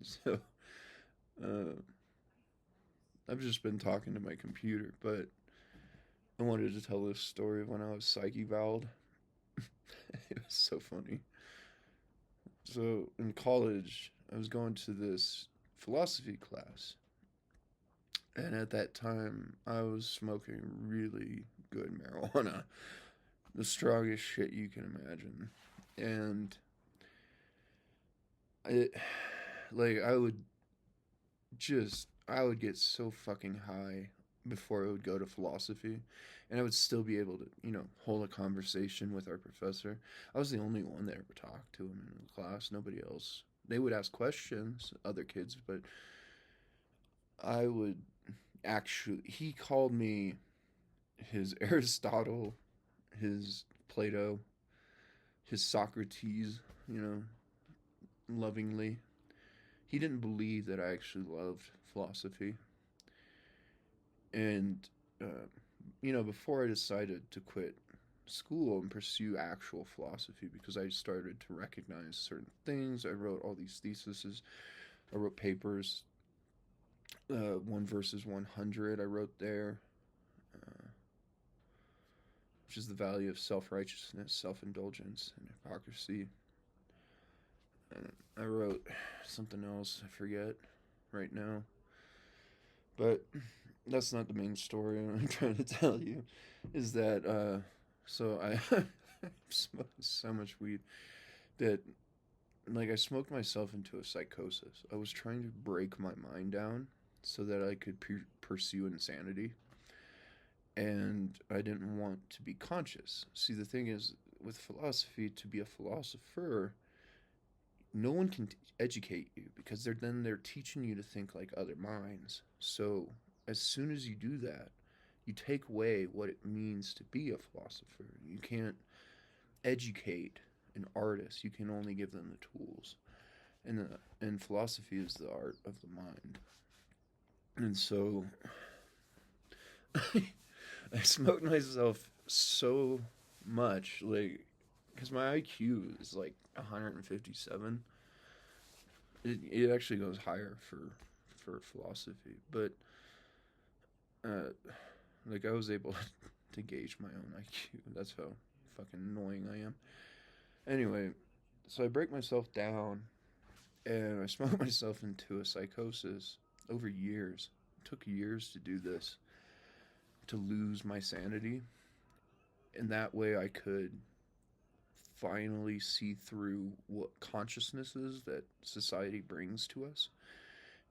So, uh, I've just been talking to my computer, but I wanted to tell this story of when I was psych evaled. It was so funny. So, in college, I was going to this philosophy class, and at that time, I was smoking really good marijuana, the strongest shit you can imagine. And it, like, I would get so fucking high before I would go to philosophy, and I would still be able to, hold a conversation with our professor. I was the only one that ever talked to him in the class. Nobody else. They would ask questions, other kids, but I would actually. He called me his Aristotle, his Plato, his Socrates, you know, lovingly. He didn't believe that I actually loved philosophy. And, uh, before I decided to quit school and pursue actual philosophy, because I started to recognize certain things, I wrote all these theses, I wrote papers, 1 versus 100, I wrote there, uh, which is the value of self righteousness, self indulgence, and hypocrisy. I wrote something else, I forget right now. But that's not the main story I'm trying to tell you. Is that, so I smoked so much weed that, like, I smoked myself into a psychosis. I was trying to break my mind down so that I could pursue insanity. And I didn't want to be conscious. See, the thing is, with philosophy, to be a philosopher, no one can educate you because they're teaching you to think like other minds. So as soon as you do that, you take away what it means to be a philosopher. You can't educate an artist. You can only give them the tools. And philosophy is the art of the mind. And so I smoked myself so much, like, because my IQ is like 157. It actually goes higher for philosophy, but uh, like I was able to gauge my own IQ. That's how fucking annoying I am. Anyway, so I break myself down and I smoke myself into a psychosis over years. It took years to do this, to lose my sanity, and that way I could finally see through what consciousness is that society brings to us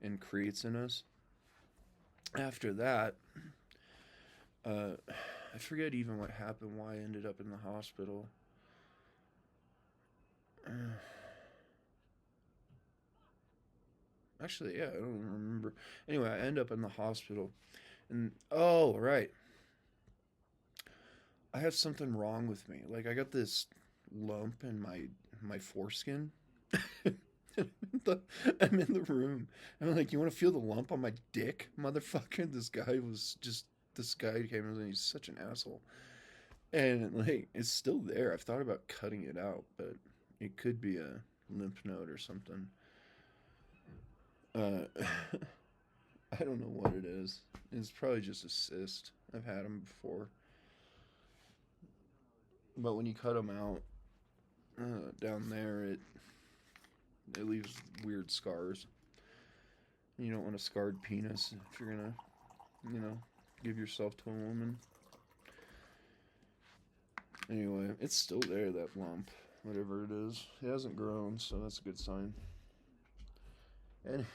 and creates in us. After that, I forget even what happened, why I ended up in the hospital. Actually, yeah, I don't even remember. Anyway, I end up in the hospital, and oh right, I have something wrong with me. Like I got this lump in my foreskin. I'm in the room. I'm like, you want to feel the lump on my dick, motherfucker? This guy came in and he's such an asshole. And like, it's still there. I've thought about cutting it out, but it could be a lymph node or something. Uh, I don't know what it is. It's probably just a cyst. I've had them before, but when you cut them out down there, it leaves weird scars. You don't want a scarred penis if you're gonna, you know, give yourself to a woman. Anyway, it's still there, that lump, whatever it is. It hasn't grown, so that's a good sign. And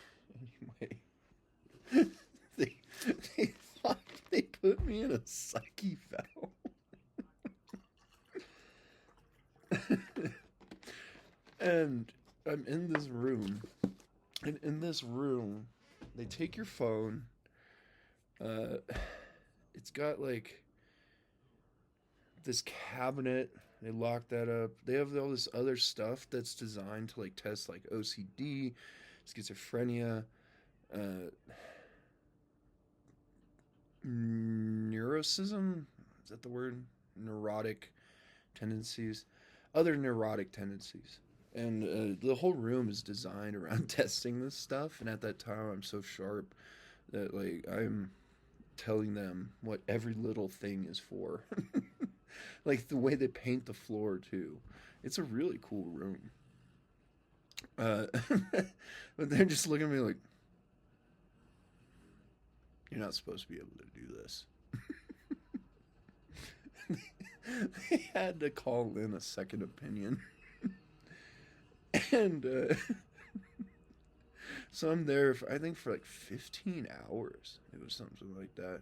anyway, they they thought they put me in a psyche valve. And I'm in this room, and in this room, they take your phone. Uh, it's got like this cabinet. They lock that up. They have all this other stuff that's designed to like test like OCD, schizophrenia, uh, neuroticism. Is that the word? Neurotic tendencies, other neurotic tendencies. And the whole room is designed around testing this stuff. And at that time, I'm so sharp that like I'm telling them what every little thing is for. Like the way they paint the floor too. It's a really cool room. Uh, but they're just looking at me like, you're not supposed to be able to do this. They had to call in a second opinion. And so I'm there, for, I think, for like 15 hours. It was something like that.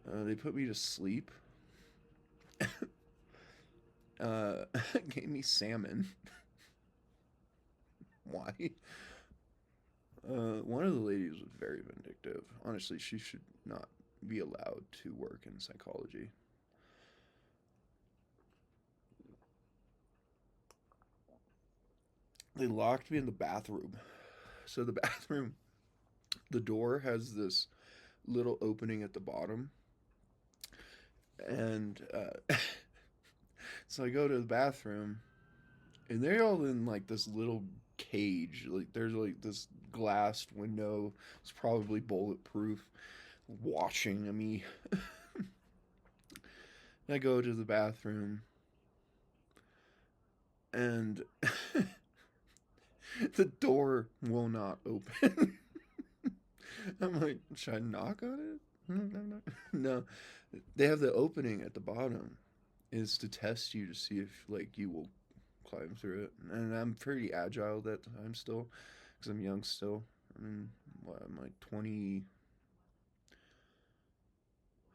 They put me to sleep. uh, Gave me salmon. Why? One of the ladies was very vindictive. Honestly, she should not be allowed to work in psychology. They locked me in the bathroom. So the bathroom, the door has this little opening at the bottom, and so I go to the bathroom, and they're all in like this little cage. Like there's like this glassed window. It's probably bulletproof, watching me. I go to the bathroom, and the door will not open. I'm like, should I knock on it? No. No. They have the opening at the bottom is to test you to see if like you will climb through it. And I'm pretty agile at that time still because I'm young still. I mean, what, I'm like 20.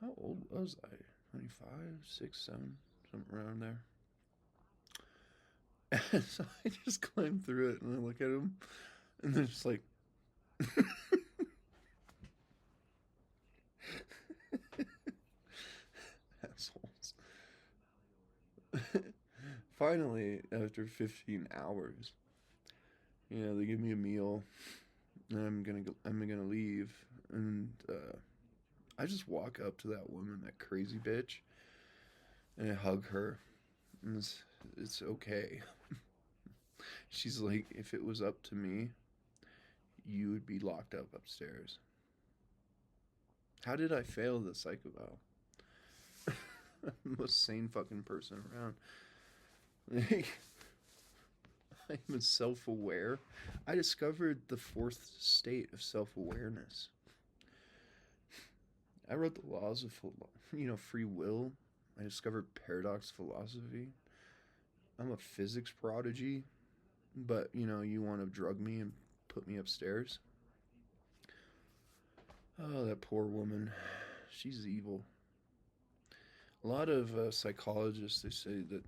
How old was I? 25, 6, 7, something around there. And so I just climb through it and I look at him and they're just like, assholes. Finally, after 15 hours, they give me a meal, and I'm gonna leave, and I just walk up to that woman, that crazy bitch, and I hug her, and it's okay. She's like, if it was up to me, you would be locked up upstairs. How did I fail the psych eval? I'm the most sane fucking person around. Like, I'm self-aware. I discovered the fourth state of self-awareness. I wrote the laws of free will. I discovered paradox philosophy. I'm a physics prodigy, but you want to drug me and put me upstairs. Oh, that poor woman. She's evil. A lot of psychologists, they say that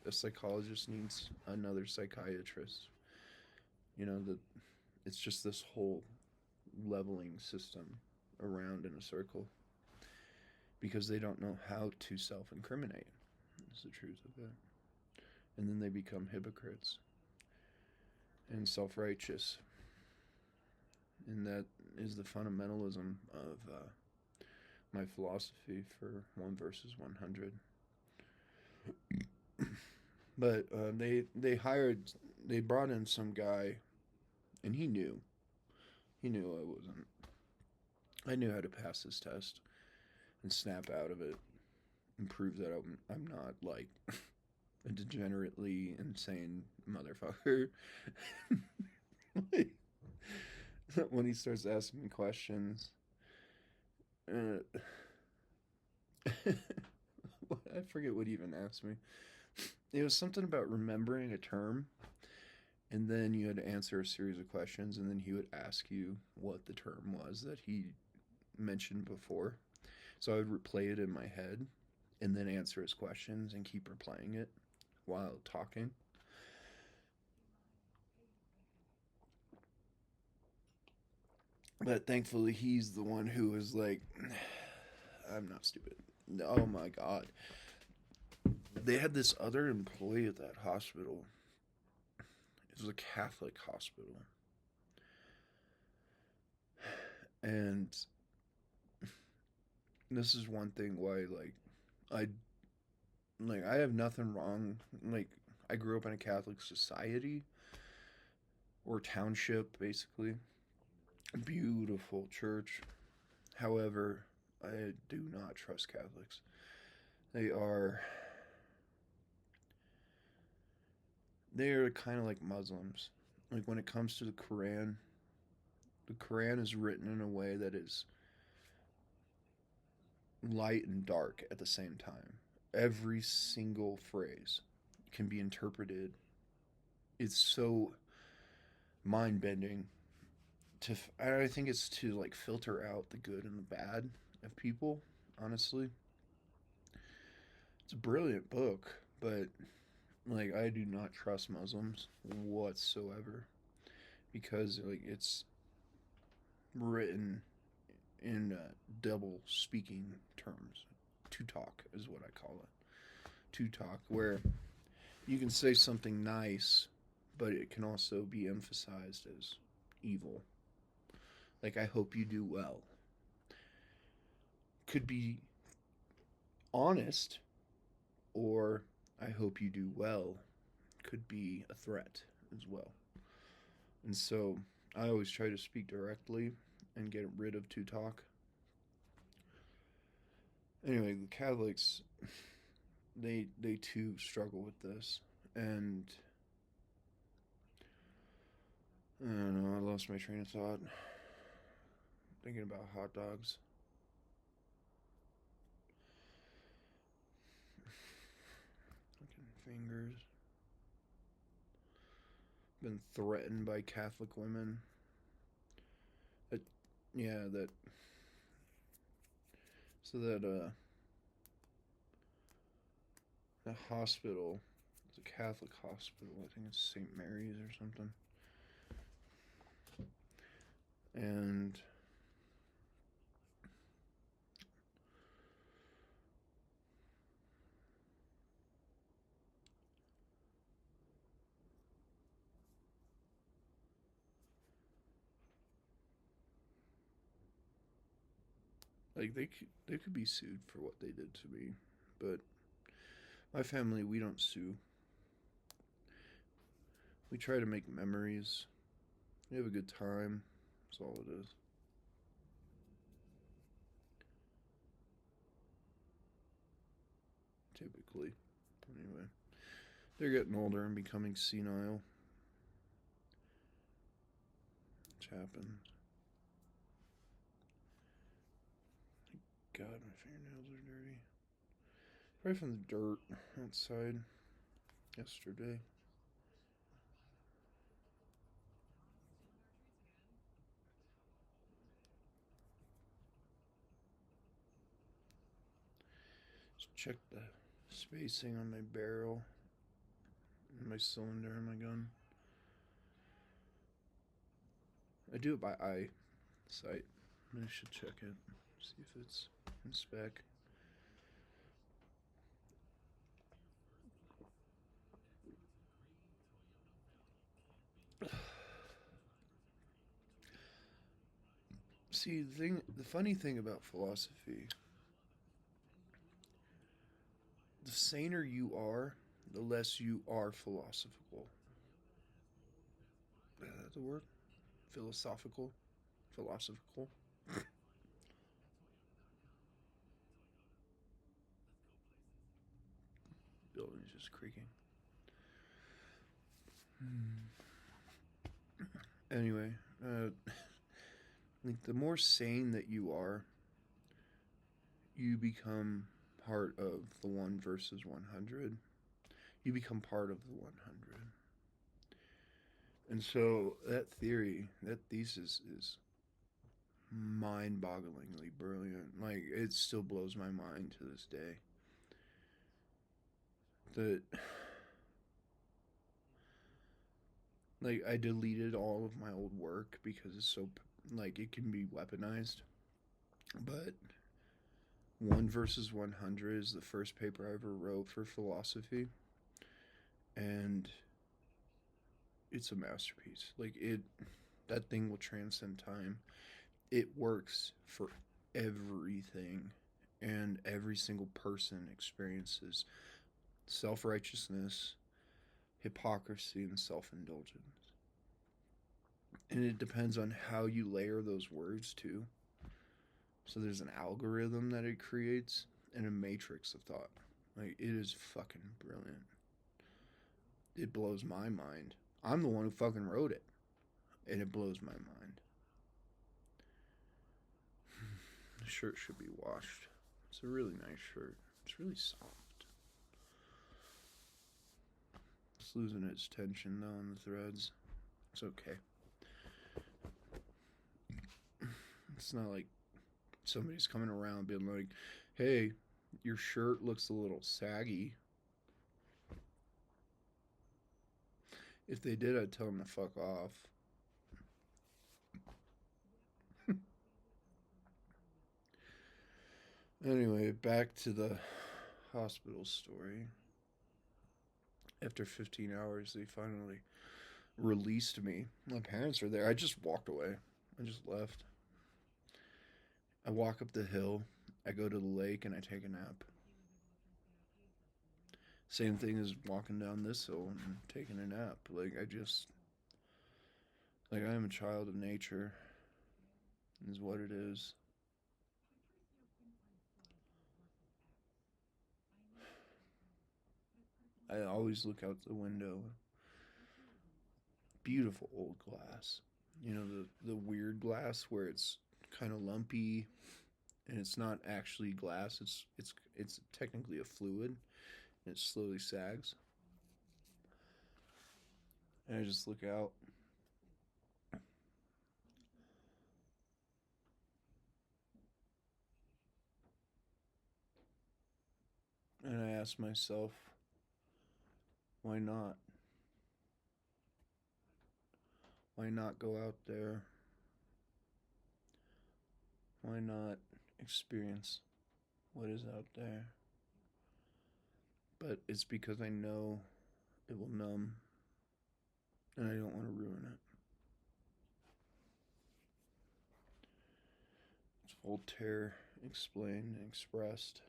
a psychologist needs another psychiatrist. That it's just this whole leveling system around in a circle because they don't know how to self-incriminate. That's the truth of it. And then they become hypocrites and self-righteous. And that is the fundamentalism of my philosophy for 1 versus 100. But they brought in some guy, and he knew I wasn't. I knew how to pass this test and snap out of it and prove that I'm not like a degenerately insane motherfucker. Like, when he starts asking me questions, I forget what he even asked me. It was something about remembering a term, and then you had to answer a series of questions, and then he would ask you what the term was that he mentioned before. So I would replay it in my head, and then answer his questions and keep replaying it while talking. But thankfully, he's the one who was like, I'm not stupid. Oh my God. They had this other employee at that hospital. It was a Catholic hospital. And this is one thing why, I have nothing wrong. Like, I grew up in a Catholic society or township, basically. Beautiful church. However, I do not trust Catholics. They are they are kind of like Muslims. Like when it comes to the Quran is written in a way that is light and dark at the same time. Every single phrase can be interpreted. It's so mind bending. I think it's to like filter out the good and the bad of people. Honestly, it's a brilliant book, but like I do not trust Muslims whatsoever because like it's written in double speaking terms. To talk is what I call it. To talk, where you can say something nice, but it can also be emphasized as evil. Like, I hope you do well. Could be honest, or I hope you do well could be a threat as well. And so I always try to speak directly and get rid of to talk. Anyway, the Catholics, they too struggle with this, and I don't know. I lost my train of thought. Thinking about hot dogs. Fucking fingers. Been threatened by Catholic women. That, yeah, that. So that the hospital, it's a Catholic hospital. I think it's St. Mary's or something. And like they could be sued for what they did to me, but my family, we don't sue. We try to make memories. We have a good time. That's all it is. Typically, anyway. They're getting older and becoming senile, which happens. God, my fingernails are dirty. Probably from the dirt outside yesterday. Just check the spacing on my barrel and my cylinder and my gun. I do it by eye sight. I should check it, see if it's in spec. See, the funny thing about philosophy, the saner you are, the less you are philosophical. Is that the word? Philosophical? Philosophical? Building's just creaking. Anyway, like the more sane that you are, you become part of the 1 versus 100. You become part of the 100. And so that thesis is mind-bogglingly brilliant. Like it still blows my mind to this day. That like I deleted all of my old work because it's so like it can be weaponized. But 1 versus 100 is the first paper I ever wrote for philosophy, and it's a masterpiece. Like it, that thing will transcend time. It works for everything, and every single person experiences self righteousness, hypocrisy and self-indulgence. And it depends on how you layer those words too. So there's an algorithm that it creates and a matrix of thought. Like, it is fucking brilliant. It blows my mind. I'm the one who fucking wrote it. And it blows my mind. The shirt should be washed. It's a really nice shirt. It's really soft. It's losing its tension though on the threads. It's okay. It's not like somebody's coming around being like, hey, your shirt looks a little saggy. If they did, I'd tell them to fuck off. Anyway, back to the hospital story. After 15 hours, they finally released me. My parents were there. I just walked away. I just left. I walk up the hill. I go to the lake and I take a nap. Same thing as walking down this hill and taking a nap. Like, I am a child of nature, is what it is. I always look out the window. Beautiful old glass. You know, the weird glass where it's kind of lumpy and it's not actually glass. It's technically a fluid. And it slowly sags. And I just look out. And I ask myself, why not? Why not go out there? Why not experience what is out there? But it's because I know it will numb, and I don't want to ruin it. It's Voltaire explained and expressed.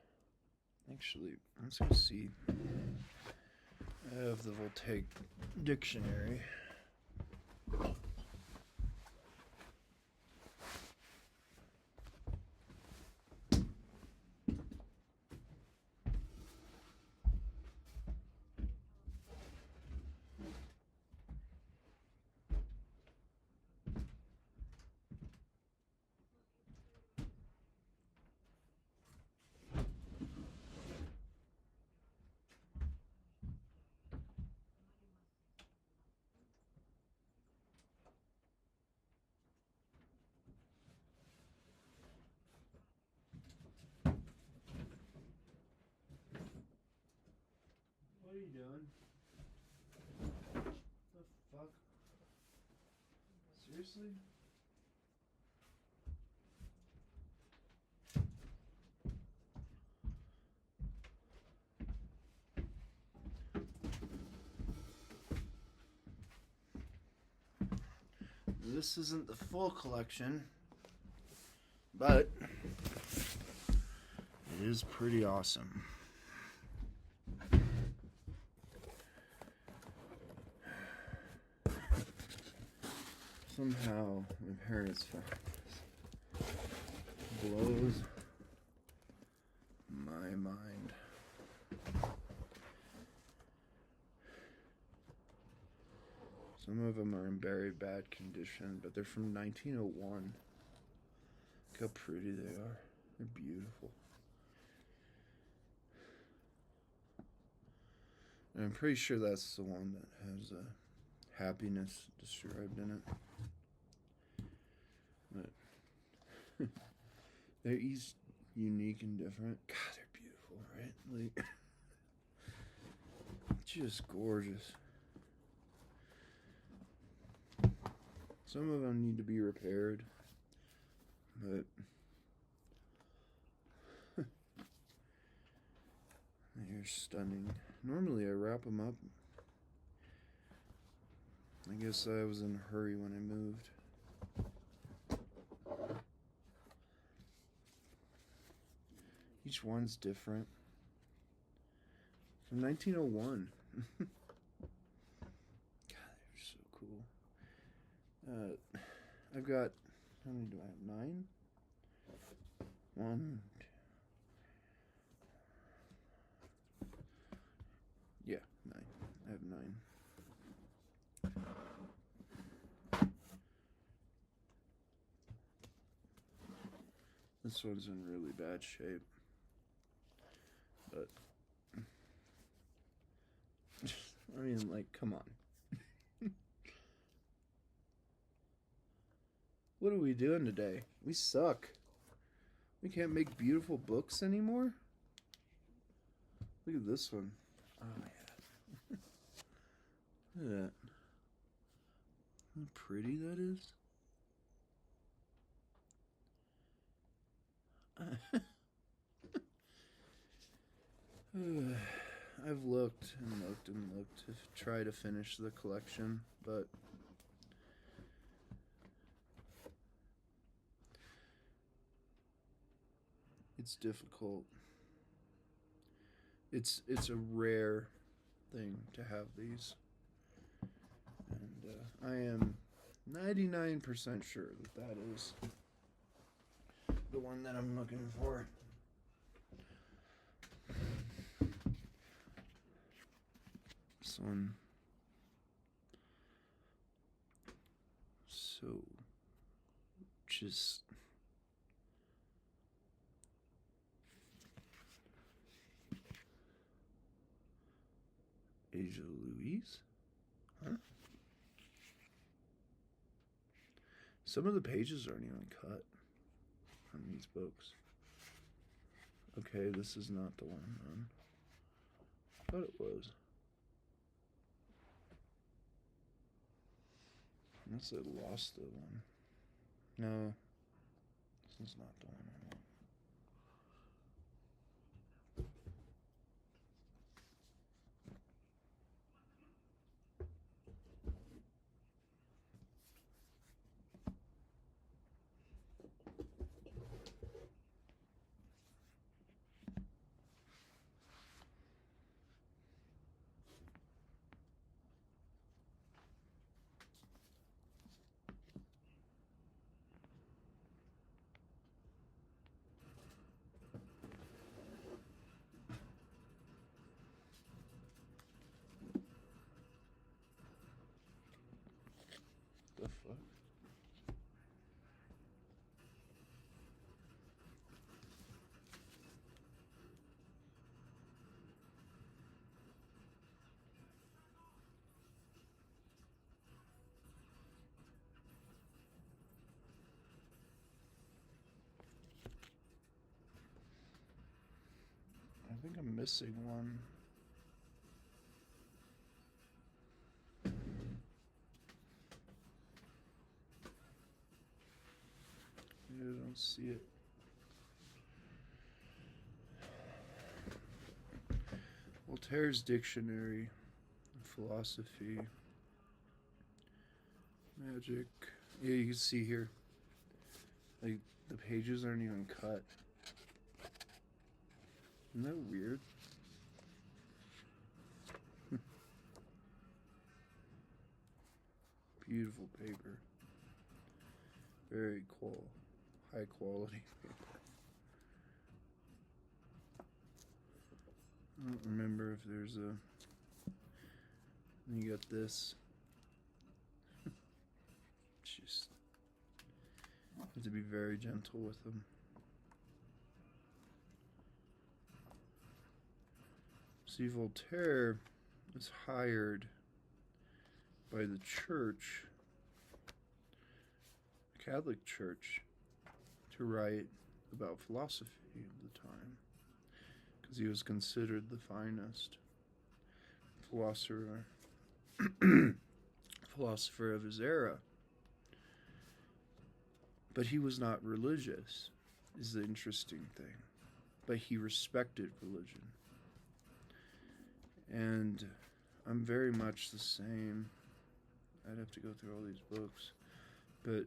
Actually, let's go see. I have the Voltaic dictionary. What are you doing? The fuck? Seriously? This isn't the full collection, but it is pretty awesome. Somehow my parents found this. Blows my mind. Some of them are in very bad condition, but they're from 1901. Look how pretty they are. They're beautiful. And I'm pretty sure that's the one that has happiness described in it. But they're each unique and different. God, they're beautiful, right? Like, just gorgeous. Some of them need to be repaired, but they're stunning. Normally I wrap them up. I guess I was in a hurry when I moved. Each one's different. From 1901. I've got, how many do I have? 9? One. Yeah, 9. I have 9. This one's in really bad shape. But, I mean, like, come on. What are we doing today? We suck. We can't make beautiful books anymore? Look at this one. Oh, yeah. Look at that. How pretty that is. I've looked and looked and looked to try to finish the collection, but it's difficult. It's a rare thing to have these, and I am 99% sure that is the one that I'm looking for. This one. So, just Asia Louise? Huh? Some of the pages aren't even cut on these books. Okay, this is not the one then. I thought it was. Unless I lost the one. No, this is not the one I want. The fuck? I think I'm missing one. I don't see it. Voltaire's Dictionary, Philosophy, Magic. Yeah, you can see here. Like, the pages aren't even cut. Isn't that weird? Beautiful paper. Very cool. High quality paper. I don't remember if there's a... You got this. Just have to be very gentle with them. See, Voltaire was hired by the church, the Catholic Church, to write about philosophy at the time, because he was considered the finest philosopher of his era. But he was not religious, is the interesting thing. But he respected religion. And I'm very much the same. I'd have to go through all these books. But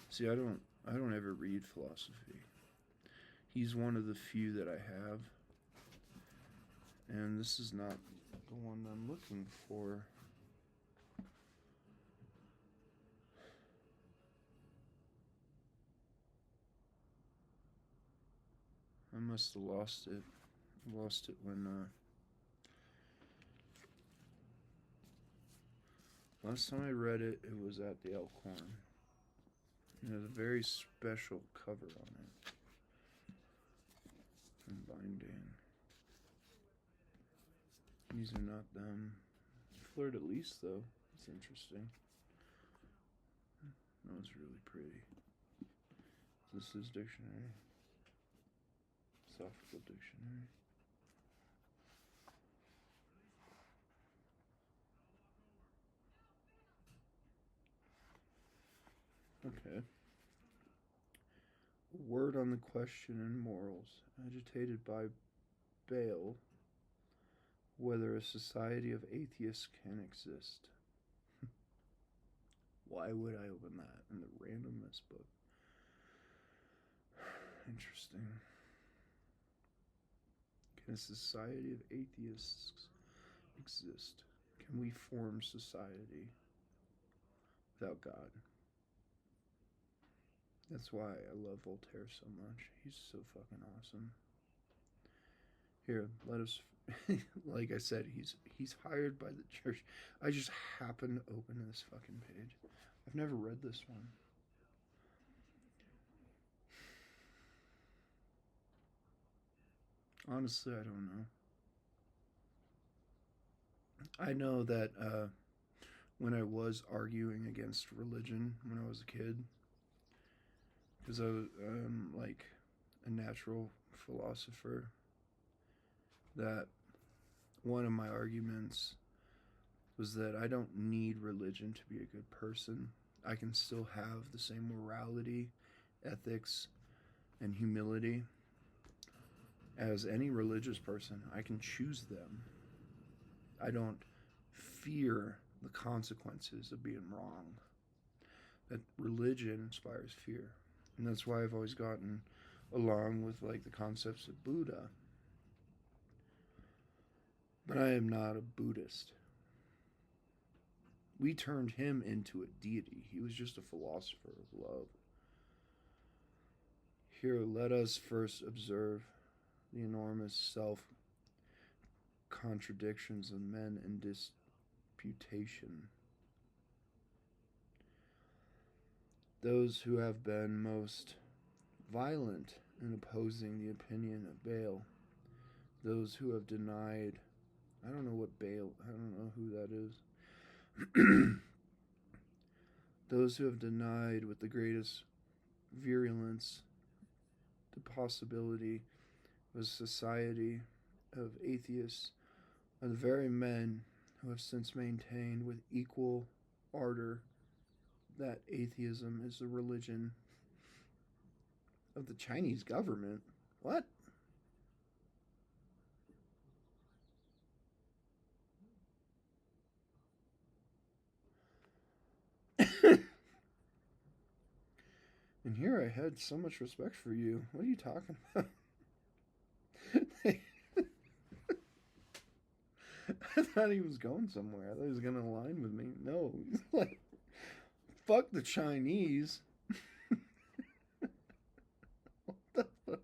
see, I don't ever read philosophy. He's one of the few that I have. And this is not the one I'm looking for. must have lost it. Lost it when last time I read it, it was at the Elkhorn. It has a very special cover on it and binding. These are not them. Fleur de Lis, though. It's interesting. That was really pretty. This is dictionary. Philosophical dictionary. Okay. Word on the question in morals, agitated by Bayle, whether a society of atheists can exist. Why would I open that in the randomness book? Interesting. Can a society of atheists exist? Can we form society without God? That's why I love Voltaire so much. He's so fucking awesome. Here, let us. Like I said, he's hired by the church. I just happen to open this fucking page. I've never read this one. Honestly, I don't know. I know that when I was arguing against religion when I was a kid, because I was like a natural philosopher, that one of my arguments was that I don't need religion to be a good person. I can still have the same morality, ethics, and humility as any religious person. I can choose them. I don't fear the consequences of being wrong. That religion inspires fear. And that's why I've always gotten along with like the concepts of Buddha. But I am not a Buddhist. We turned him into a deity. He was just a philosopher of love. Here, let us first observe the enormous self-contradictions of men in disputation. Those who have been most violent in opposing the opinion of Bayle, those who have denied, I don't know what Bayle, I don't know who that is, those who have denied with the greatest virulence the possibility of a society of atheists are the very men who have since maintained with equal ardor that atheism is the religion of the Chinese government. What? And here I had so much respect for you. What are you talking about? I thought he was going somewhere. I thought he was going to align with me. No, he's like, fuck the Chinese. What the fuck?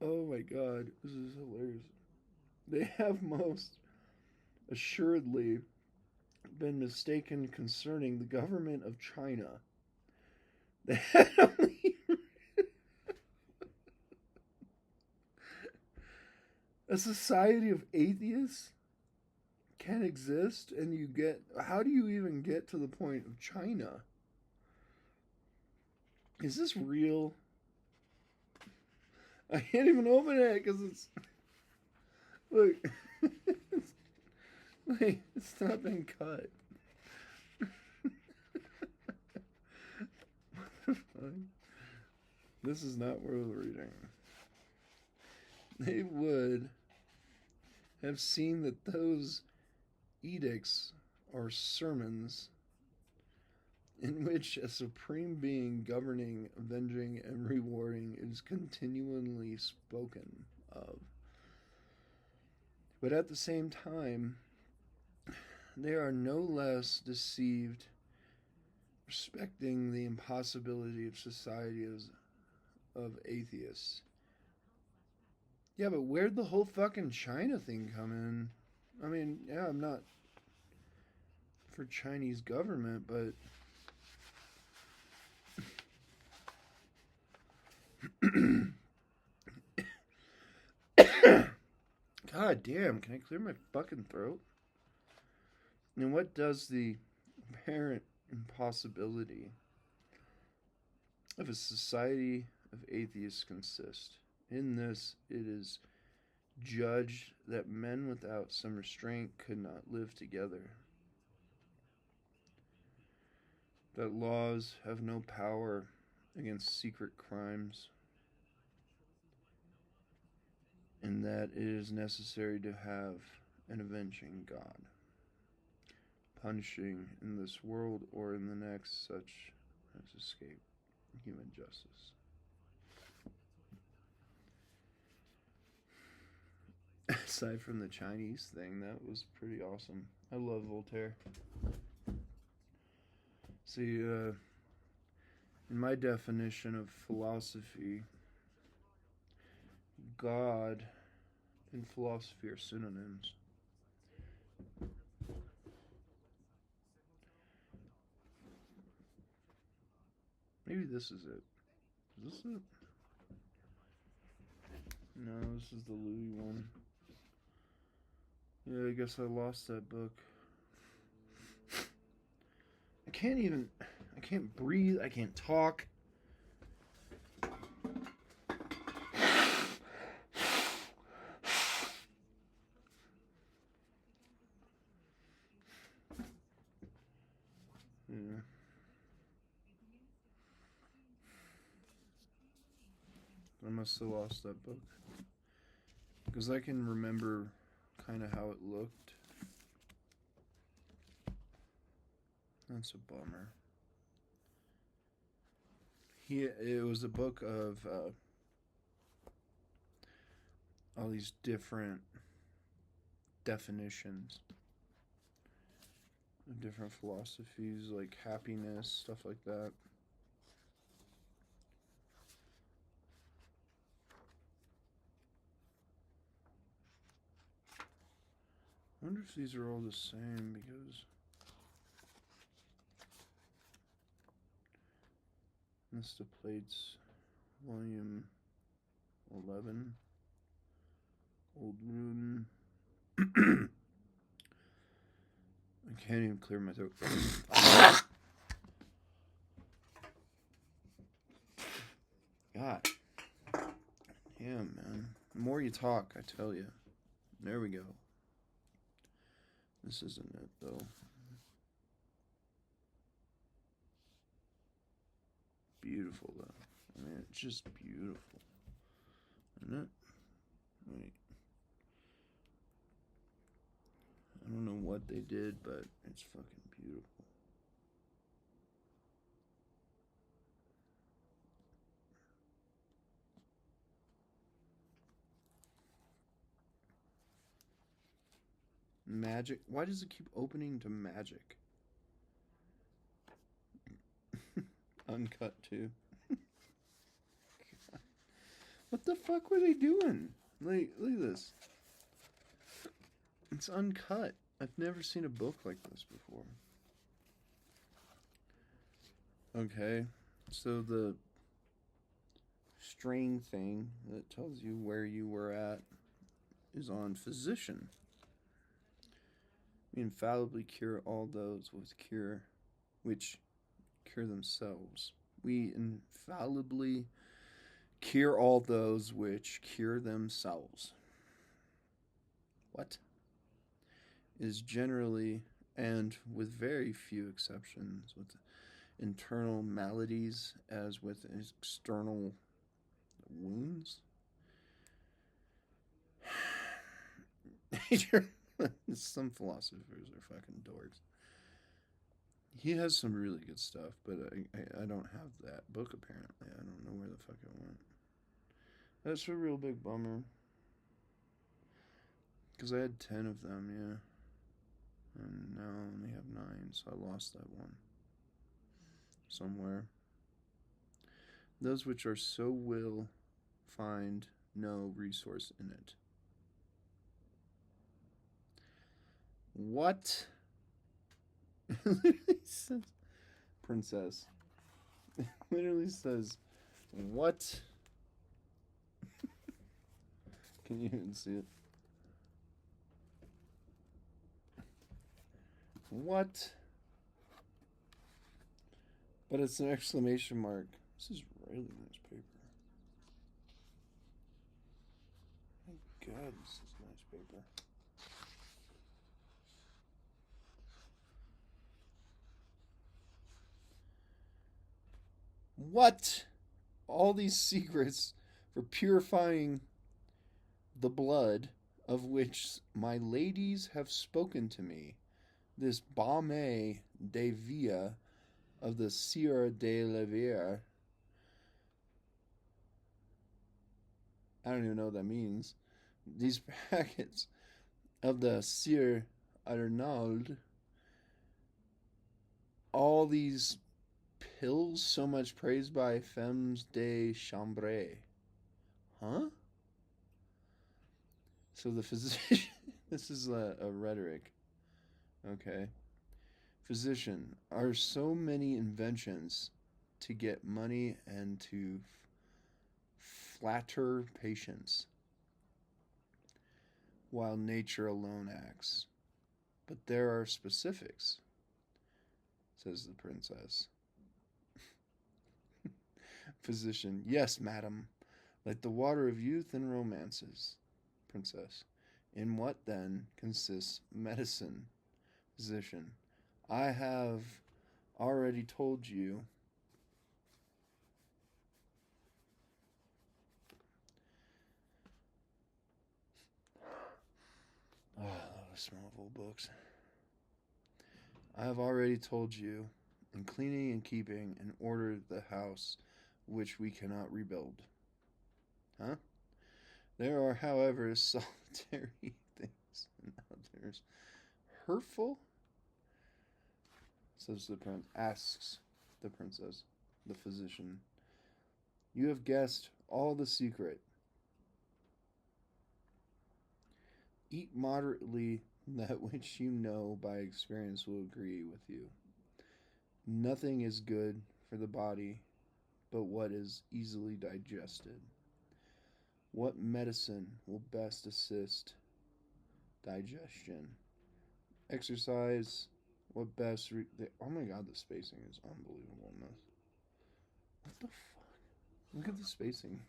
Oh my god, this is hilarious. They have most assuredly been mistaken concerning the government of China. They had only a society of atheists can exist, and you get, how do you even get to the point of China? Is this real? I can't even open it because it's, look, wait, it's not been cut. What the fuck? This is not worth reading. They would have seen that those edicts are sermons in which a supreme being governing, avenging, and rewarding is continually spoken of. But at the same time, they are no less deceived respecting the impossibility of society of atheists. Yeah, but where'd the whole fucking China thing come in? I mean, yeah, I'm not for Chinese government, but God damn, can I clear my fucking throat? And what does the apparent impossibility of a society of atheists consist? In this, it is judged that men without some restraint could not live together, that laws have no power against secret crimes, and that it is necessary to have an avenging God, punishing in this world or in the next such as escape human justice. Aside from the Chinese thing, that was pretty awesome. I love Voltaire. See, in my definition of philosophy, God and philosophy are synonyms. Maybe this is it. Is this it? No, this is the Louis one. Yeah, I guess I lost that book. I can't breathe, I can't talk. Yeah. I must have lost that book. Because I can remember kind of how it looked. That's a bummer. It was a book of all these different definitions of different philosophies, like happiness, stuff like that. I wonder if these are all the same because that's the plates, volume 11, Old Rune. I can't even clear my throat. God. Yeah, man. The more you talk, I tell you. There we go. This isn't it, though. Beautiful, though. I mean, it's just beautiful. Isn't it? Wait. I don't know what they did, but it's fucking beautiful. Magic? Why does it keep opening to magic? Uncut, too. What the fuck were they doing? Like, look at this. It's uncut. I've never seen a book like this before. Okay, so the string thing that tells you where you were at is on physician. We infallibly cure all those which cure themselves. We infallibly cure all those which cure themselves. What? Is generally, and with very few exceptions, with internal maladies as with external wounds. Some philosophers are fucking dorks. He has some really good stuff, but I don't have that book apparently. I don't know where the fuck it went. That's a real big bummer. Because I had 10 of them, yeah. And now I only have 9, so I lost that one. somewhere. Those which are so will find no resource in it. What? It literally says, princess. It literally says, what? Can you even see it? What? But it's an exclamation mark. This is really nice paper. My God, this is nice paper. What? All these secrets for purifying the blood of which my ladies have spoken to me. This Baume de Villa of the Sierra de Levier. I don't even know what that means. These packets of the Sir Arnauld. All these pills so much praised by femmes de chambre. Huh? So the physician, this is a rhetoric. Okay. Physician, are so many inventions to get money and to flatter patients, while nature alone acts. But there are specifics, says the princess. Physician, yes, madam, like the water of youth and romances. Princess, in what then consists medicine? Physician, I have already told you. Oh, I love the smell of old books. I have already told you, in cleaning and keeping in order the house which we cannot rebuild. Huh? There are, however, solitary things and others hurtful, says the prince. Asks the princess, the physician. You have guessed all the secret. Eat moderately, that which you know by experience will agree with you. Nothing is good for the body but what is easily digested. What medicine will best assist digestion? Exercise, what best... oh my god, the spacing is unbelievable in this. What the fuck? Look at the spacing.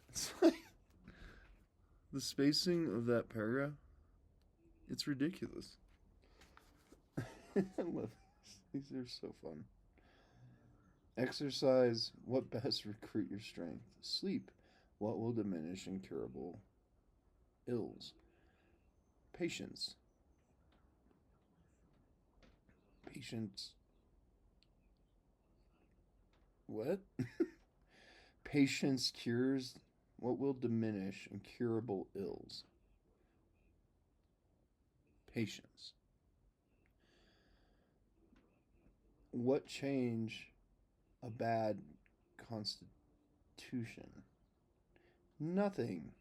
It's like... the spacing of that paragraph, it's ridiculous. I love these. These are so fun. Exercise, what best recruit your strength? Sleep, what will diminish incurable ills? Patience. Patience. What? Patience cures what will diminish incurable ills. Patience. What change a bad constitution? Nothing.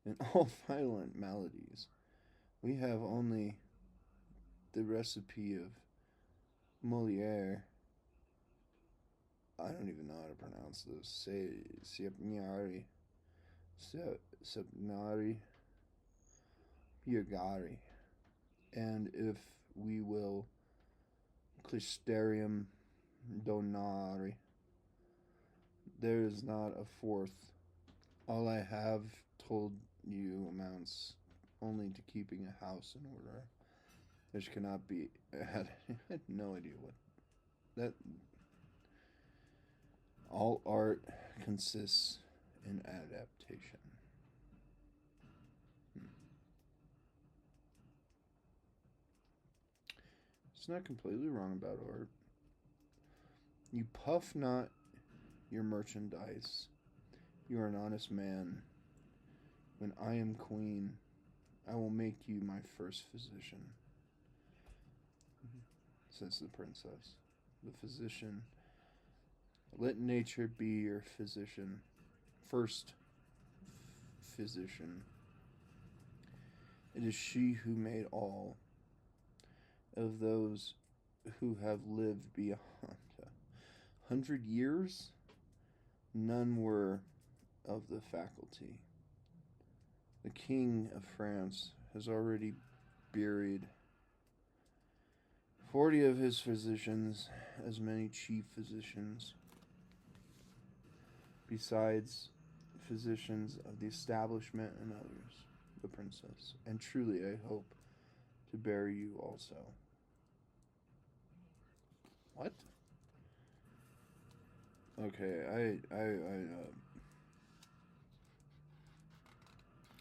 In all violent maladies, we have only the recipe of Moliere. I don't even know how to pronounce this. Sepnari. Sepnari. Piagari. And if we will, Clisterium donari. There is not a fourth. All I have told you amounts only to keeping a house in order, which cannot be. I had no idea what that. All art consists in adaptation. It's not completely wrong about art. You puff not your merchandise. You are an honest man. When I am queen, I will make you my first physician, says the princess. the physician. Let nature be your physician. First physician. It is she who made all of those who have lived beyond 100 years. None were of the faculty. The King of France has already buried 40 of his physicians, as many chief physicians, besides physicians of the establishment and others, the princess. And truly I hope to bury you also. What? Okay,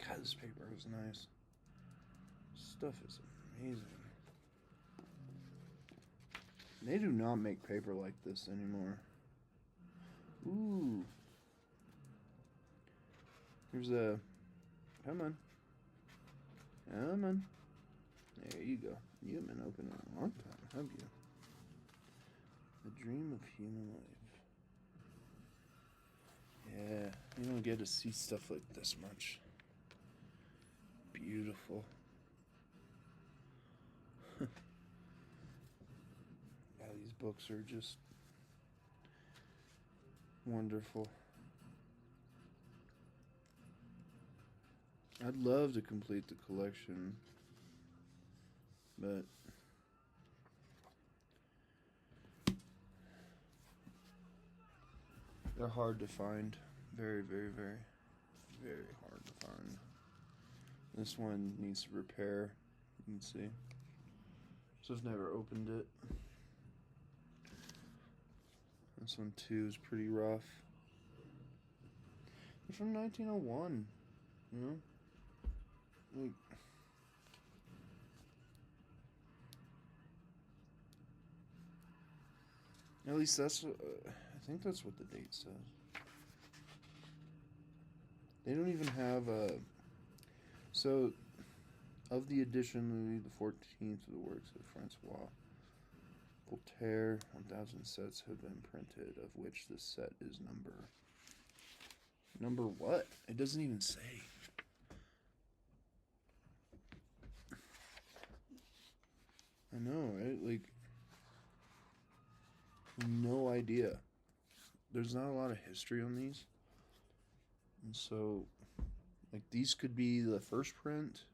God, this paper is nice. Stuff is amazing. They do not make paper like this anymore. Ooh. Here's a... Come on. Come on. There you go. You haven't been open in a long time, have you? The dream of human life. Yeah, you don't get to see stuff like this much. Beautiful. Yeah, these books are just wonderful. I'd love to complete the collection, but they're hard to find. Very, very, very, very hard to find. This one needs repair. You can see. So I've never opened it. This one too is pretty rough. They're from 1901. You know? Like, at least that's what, I think that's what the date says. They don't even have a... So, of the edition Louis XIV of the works of Francois Voltaire, 1,000 sets have been printed, of which this set is number... Number what? It doesn't even say. I know, right? Like, no idea. There's not a lot of history on these. And so, like, these could be the first print.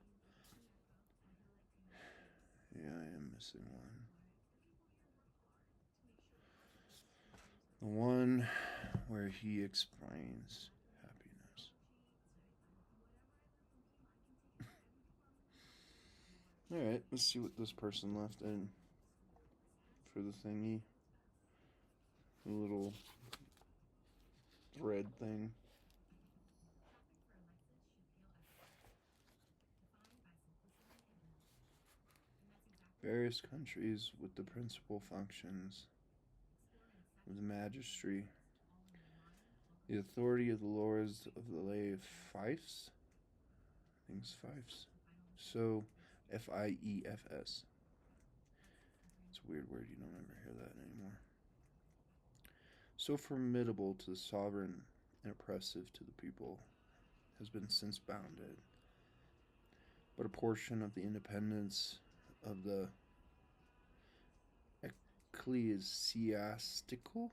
Yeah, I am missing one. The one where he explains happiness. Alright, let's see what this person left in for the thingy. The little thread thing. Various countries with the principal functions of the magistracy, the authority of the lords of the lay fiefs. I think it's fiefs. So, Fiefs. It's a weird word, you don't ever hear that anymore. So formidable to the sovereign and oppressive to the people, has been since bounded. But a portion of the independence of the ecclesiastical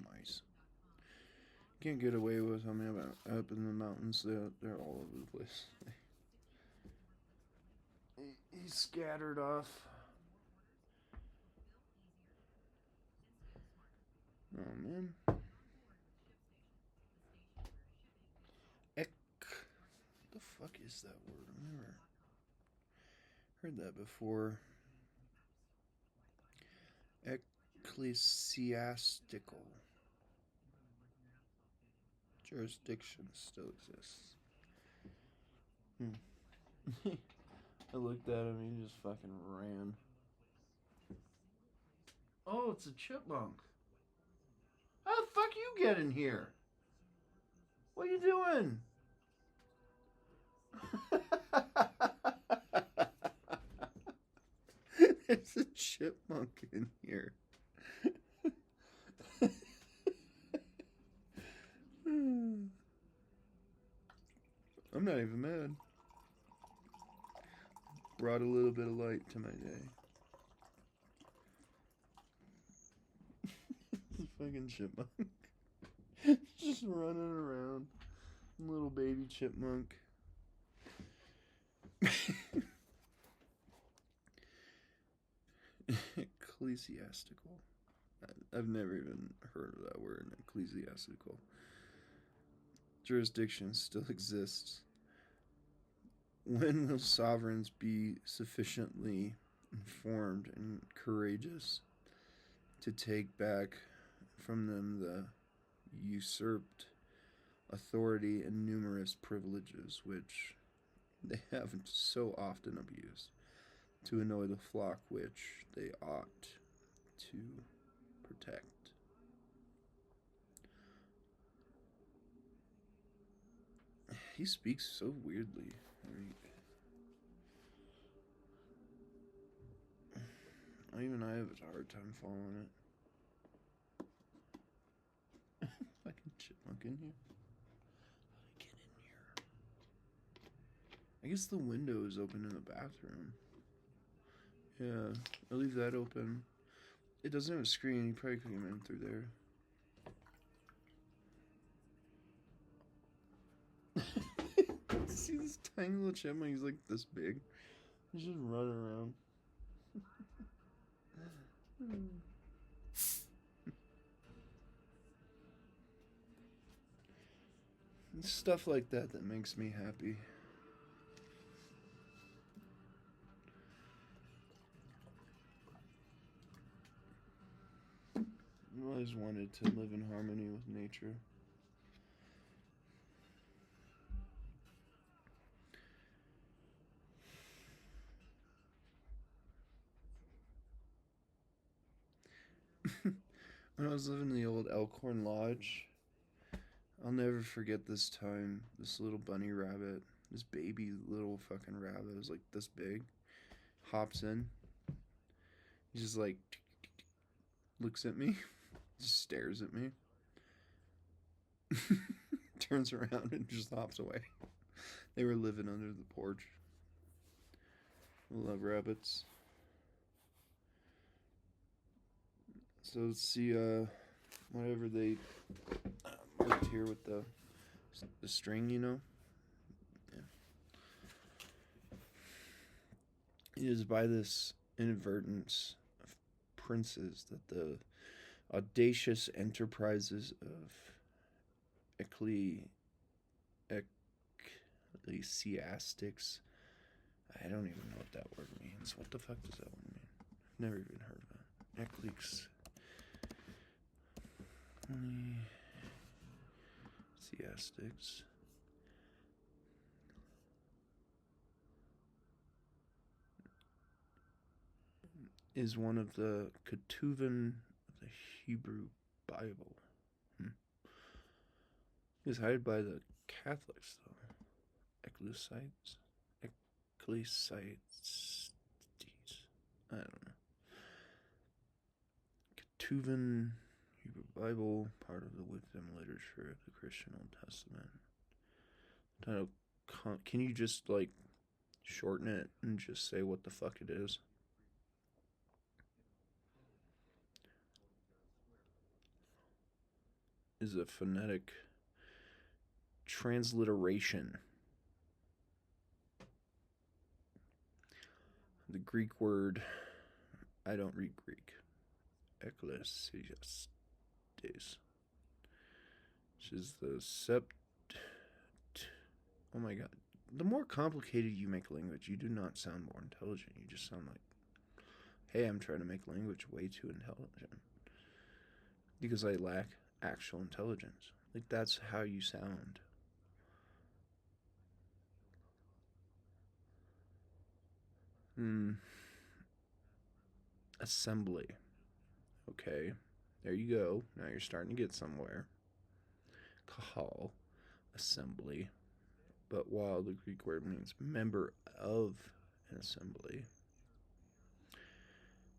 mice. Can't get away with something about up in the mountains. They're all over the place. He's scattered off. Oh man. What the fuck is that word? I've never heard that before. Ecclesiastical. Jurisdiction still exists. I looked at him, he just fucking ran. Oh, it's a chipmunk. How the fuck you get in here? What are you doing? There's a chipmunk in here. I'm not even mad. Brought a little bit of light to my day. This fucking chipmunk. Just running around. Little baby chipmunk. Ecclesiastical. I've never even heard of that word, ecclesiastical. Jurisdiction still exists. When will sovereigns be sufficiently informed and courageous to take back from them the usurped authority and numerous privileges which they have so often abused to annoy the flock which they ought to protect? He speaks so weirdly. Even I have a hard time following it. Fucking chipmunk in here. How did I get in here? I guess the window is open in the bathroom. Yeah, I'll leave that open. It doesn't have a screen. You probably could come in through there. See this tiny little chipmunk? He's like this big. He's just running around. It's stuff like that that makes me happy. I've always wanted to live in harmony with nature. When I was living in the old Elkhorn Lodge, I'll never forget this time. This little bunny rabbit, this baby little fucking rabbit, was like this big, hops in. He just like looks at me, just stares at me, turns around and just hops away. They were living under the porch. I love rabbits. So let's see, whatever they marked here with the string, you know? Yeah. It is by this inadvertence of princes that the audacious enterprises of ecclesiastics. I don't even know what that word means. What the fuck does that one mean? I've never even heard of it. Ecclesiastics. Is one of the Ketuvim of the Hebrew Bible. Is hired by the Catholics, though. Ecclesiastes. I don't know. Ketuvim Hebrew Bible, part of the wisdom literature of the Christian Old Testament. Title, can you just like shorten it and just say what the fuck it is? Is a phonetic transliteration. The Greek word, I don't read Greek. Ecclesiastes, which is the oh my god. The more complicated you make language, you do not sound more intelligent. You just sound like, hey, I'm trying to make language way too intelligent. Because I lack actual intelligence. Like, that's how you sound. Assembly. Okay, there you go. Now you're starting to get somewhere. Call. assembly. But while the Greek word means member of an assembly,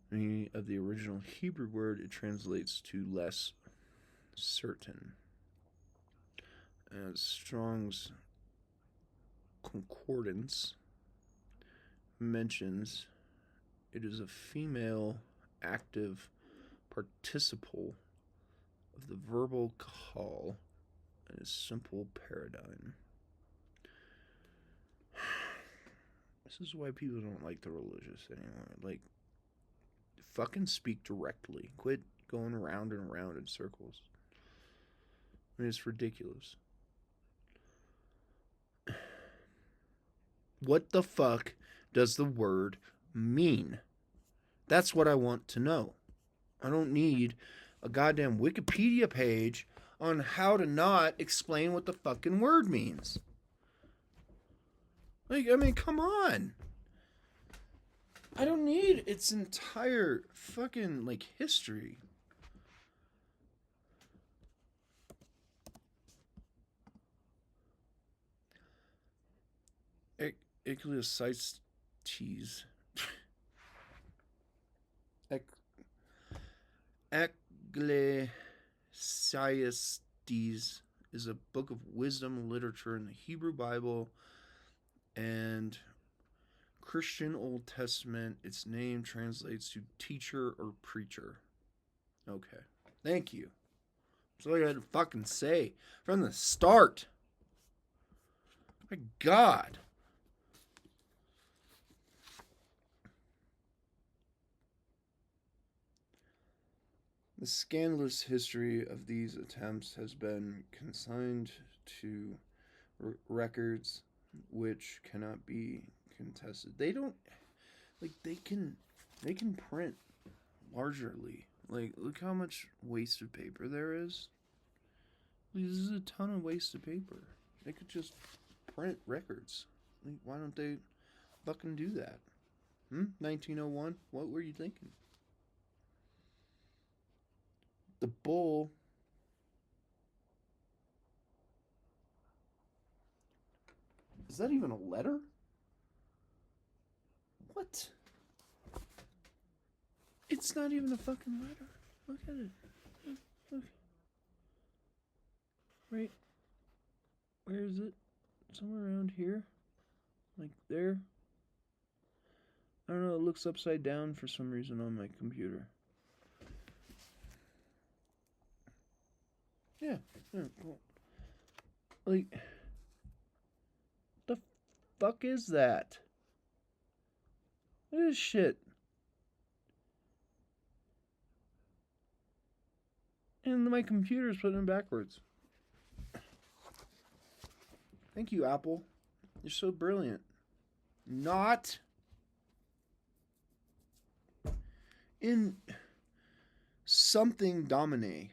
meaning of the original Hebrew word, it translates to less certain. As Strong's Concordance mentions, it is a female active participle of the verbal call in a simple paradigm. This is why people don't like the religious anymore. Like, fucking speak directly. Quit going around and around in circles. I mean, it's ridiculous. What the fuck does the word mean? That's what I want to know. I don't need a goddamn Wikipedia page on how to not explain what the fucking word means. Like, I mean, come on. I don't need its entire fucking, like, history. Ecclesiastes. Ecclesiastes is a book of wisdom literature in the Hebrew Bible and Christian Old Testament. Its name translates to teacher or preacher. Okay. Thank you. That's all I had to fucking say from the start. My God. The scandalous history of these attempts has been consigned to records which cannot be contested. They don't, like, they can print largely. Like, look how much wasted paper there is. This is a ton of wasted paper. They could just print records. Like, why don't they fucking do that? 1901? What were you thinking? The bull is that even a letter? What? It's not even a fucking letter. Look at it. Look. Right. Where is it? Somewhere around here? Like there? I don't know, it looks upside down for some reason on my computer. Yeah, cool. Like, the fuck is that? What is shit? And my computer's putting it backwards. Thank you, Apple. You're so brilliant. Not in something Domine.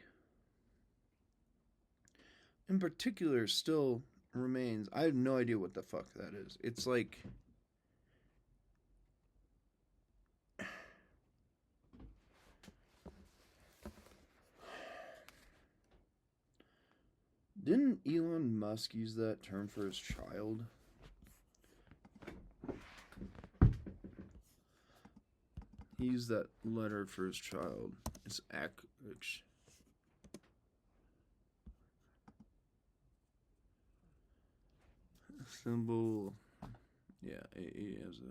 In particular, still remains. I have no idea what the fuck that is. It's like, didn't Elon Musk use that term for his child? He used that letter for his child. It's symbol. Yeah, it has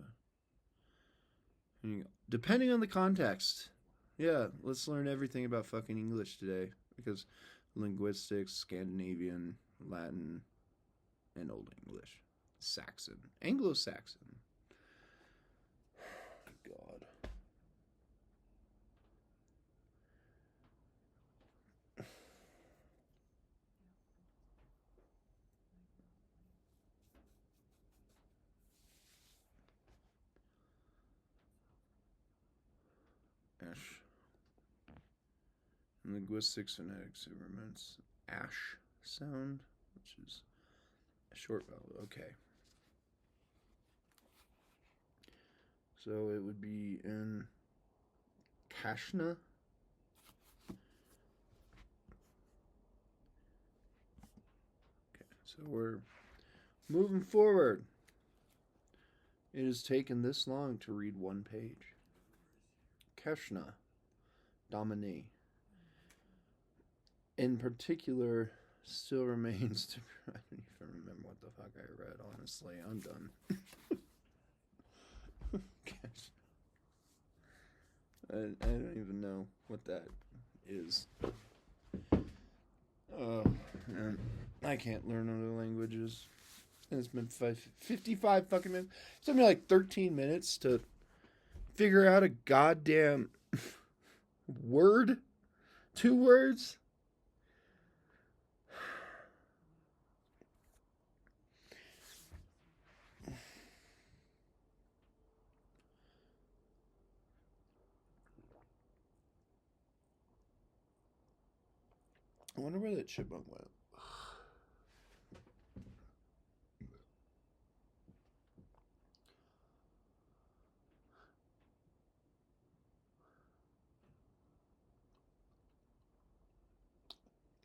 a. Depending on the context. Yeah, let's learn everything about fucking English today because linguistics, Scandinavian, Latin, and Old English, Saxon, Anglo-Saxon. God. Ash. In linguistics phonetics, it reminds ash sound, which is a short vowel. Okay. So it would be in Kashna. Okay, So we're moving forward. It has taken this long to read one page. Krishna, Domine. In particular, still remains to. I don't even remember what the fuck I read, honestly. I'm done. I don't even know what that is. Oh, man. I can't learn other languages. And it's been 55 fucking minutes. It's took me like 13 minutes to figure out a goddamn word. 2 words. I wonder where that chipmunk went.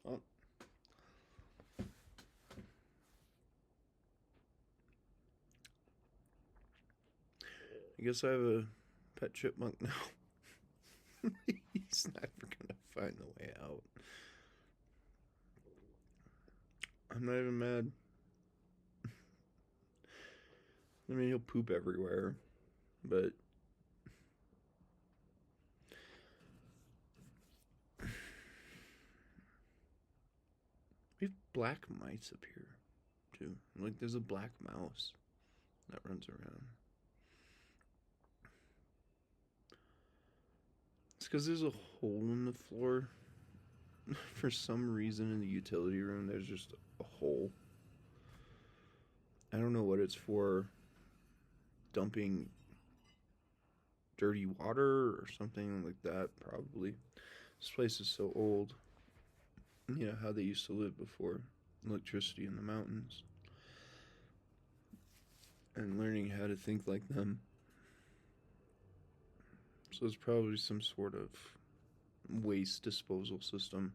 Oh. I guess I have a pet chipmunk now. He's never gonna find the way out. I'm not even mad. I mean, he'll poop everywhere, but we have black mice up here, too. Like, there's a black mouse that runs around. It's because there's a hole in the floor. For some reason in the utility room, there's just a hole. I don't know what it's for. Dumping dirty water or something like that, probably. This place is so old. You know how they used to live before electricity in the mountains. And learning how to think like them. So it's probably some sort of waste disposal system.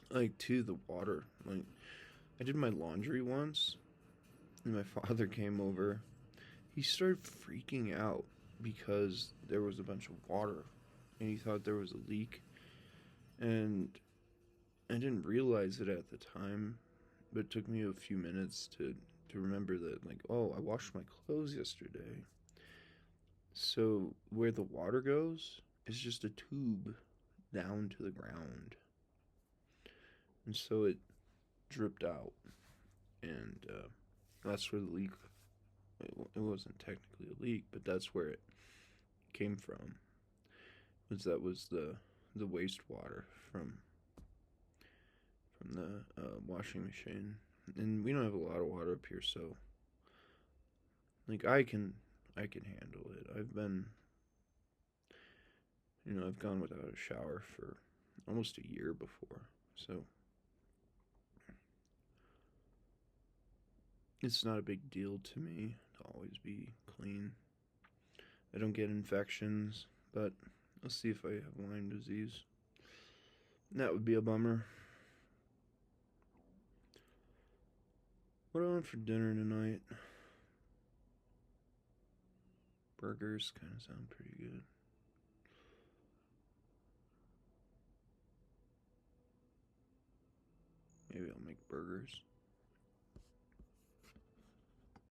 Like, too, the water. Like, I did my laundry once, and my father came over. He started freaking out because there was a bunch of water, and he thought there was a leak. And I didn't realize it at the time, but it took me a few minutes to remember that, like, oh, I washed my clothes yesterday. So where the water goes is just a tube down to the ground. And so it dripped out. And that's where the leak, it wasn't technically a leak, but that's where it came from. That was the wastewater from the washing machine. And we don't have a lot of water up here, so like I can handle it. I've gone without a shower for almost a year before, so it's not a big deal to me to always be clean. I don't get infections, but I'll see if I have Lyme disease. That would be a bummer. What do I want for dinner tonight? Burgers kind of sound pretty good. Maybe I'll make burgers.